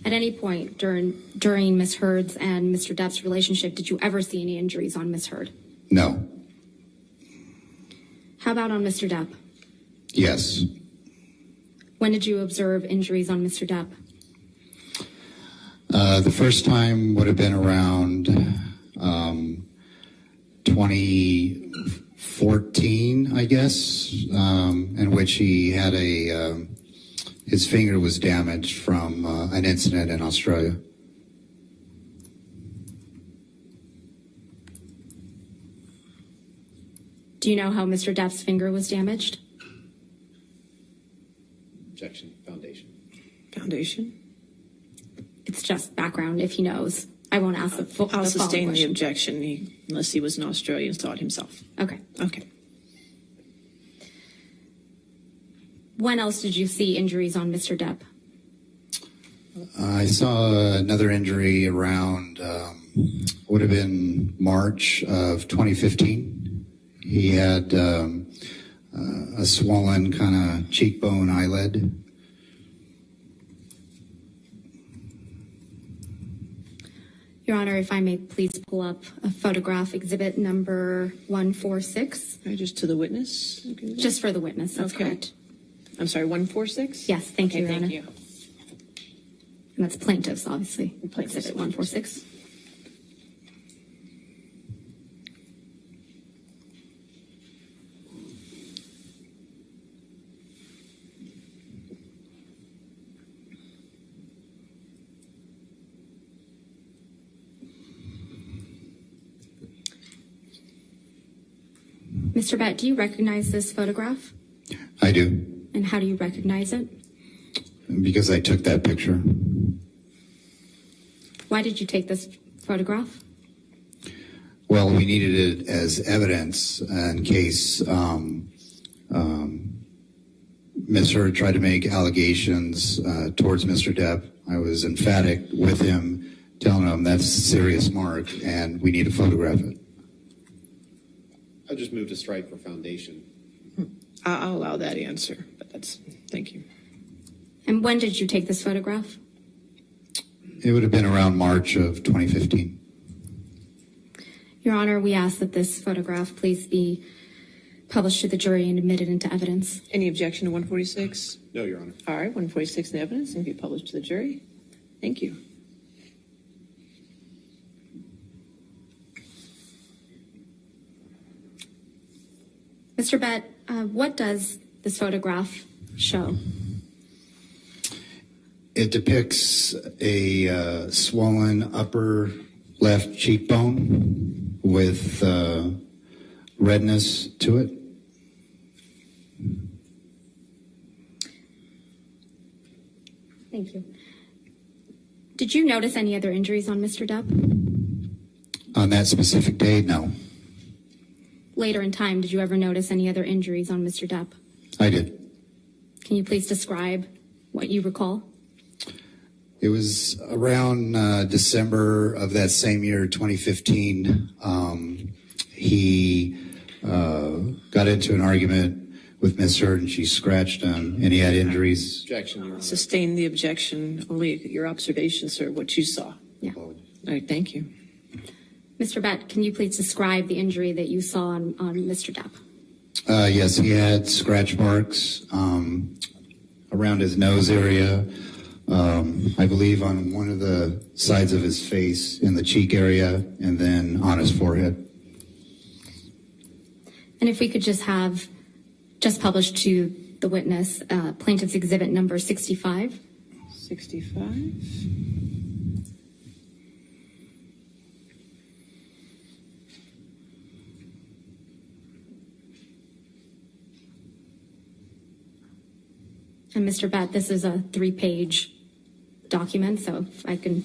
At any point during Ms. Heard's and Mr. Depp's relationship, did you ever see any injuries on Ms. Heard? No. How about on Mr. Depp? Yes. When did you observe injuries on Mr. Depp? The first time would have been around 2014, I guess, in which he had his finger was damaged from an incident in Australia. Do you know how Mr. Depp's finger was damaged? Objection. Foundation. Foundation? It's just background if he knows. I won't ask the full I'll sustain the question. objection unless he was an Australian thought himself. Okay. Okay. When else did you see injuries on Mr. Depp? I saw another injury around, would have been March of 2015. He had a swollen kind of cheekbone eyelid. Your Honor, if I may please pull up a photograph, exhibit number 146. Just to the witness? Just for the witness, that's Okay. correct. I'm sorry, 146? Yes, thank you, Your Thank Honor. you. And that's plaintiffs, obviously. Plaintiffs. Exhibit 146. Mr. Bett, do you recognize this photograph? I do, And how do you recognize it? because I took that picture. Why did you take this photograph? Well, we needed it as evidence in case Ms. Heard tried to make allegations towards Mr. Depp. I was emphatic with him, telling him that's a serious mark and we need to photograph it. I just moved to strike for foundation. I'll allow that answer, but thank you. And when did you take this photograph? It would have been around March of 2015. Your Honor, we ask that this photograph please be published to the jury and admitted into evidence. Any objection to 146? No, Your Honor. All right, 146 in evidence and be published to the jury. Thank you. Mr. Bett, what does this photograph show? It depicts a swollen upper left cheekbone with redness to it. Thank you. Did you notice any other injuries on Mr. Depp? On that specific day, no. Later in time, did you ever notice any other injuries on Mr. Depp? I did. Can you please describe what you recall? It was around December of that same year, 2015. He got into an argument with Ms. Heard and she scratched him and he had injuries. Objection, Your Honor. Sustain the objection. Only your observation, sir, what you saw. Yeah. All right, thank you. Mr. Bett, can you please describe the injury that you saw on Mr. Depp? Yes, he had scratch marks around his nose area. I believe on one of the sides of his face in the cheek area and then on his forehead. And if we could just have published to the witness plaintiff's exhibit number 65. 65. And Mr. Bett, this is a 3-page document, so if I can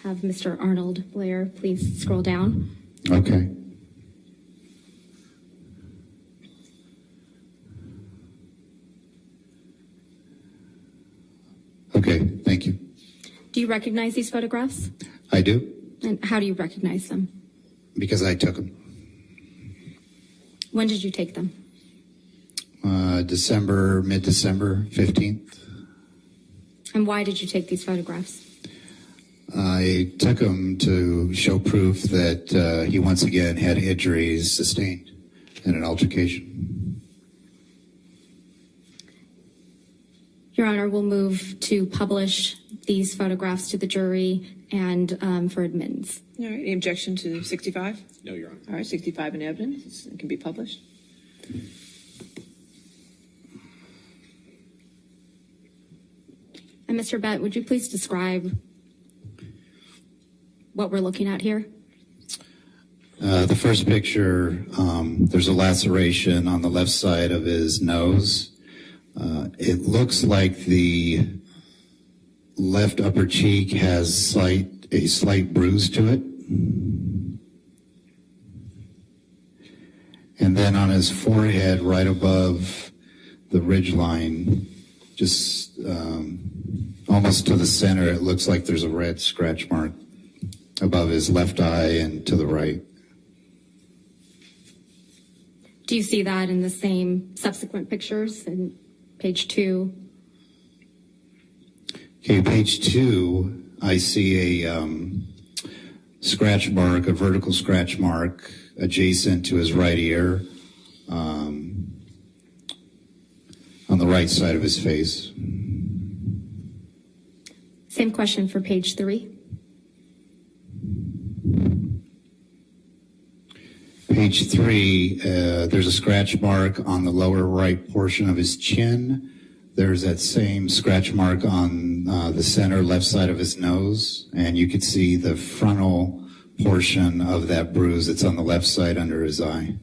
have Mr. Arnold Blair please scroll down. Okay. Okay, thank you. Do you recognize these photographs? I do, And how do you recognize them? because I took them. When did you take them? Mid-December 15th. And why did you take these photographs? I took him to show proof that he once again had injuries sustained in an altercation. Your Honor, we'll move to publish these photographs to the jury and for admittance. All right, any objection to 65? No, Your Honor. All right, 65 in evidence, it can be published. And Mr. Bett, would you please describe what we're looking at here? The first picture, there's a laceration on the left side of his nose. It looks like the left upper cheek has a slight bruise to it. And then on his forehead, right above the ridgeline, just almost to the center, it looks like there's a red scratch mark above his left eye and to the right. Do you see that in the same subsequent pictures in page 2? Okay, page 2, I see a scratch mark, a vertical scratch mark adjacent to his right ear on the right side of his face. Same question for page 3. Page 3, there's a scratch mark on the lower right portion of his chin. There's that same scratch mark on the center left side of his nose, and you could see the frontal portion of that bruise that's on the left side under his eye.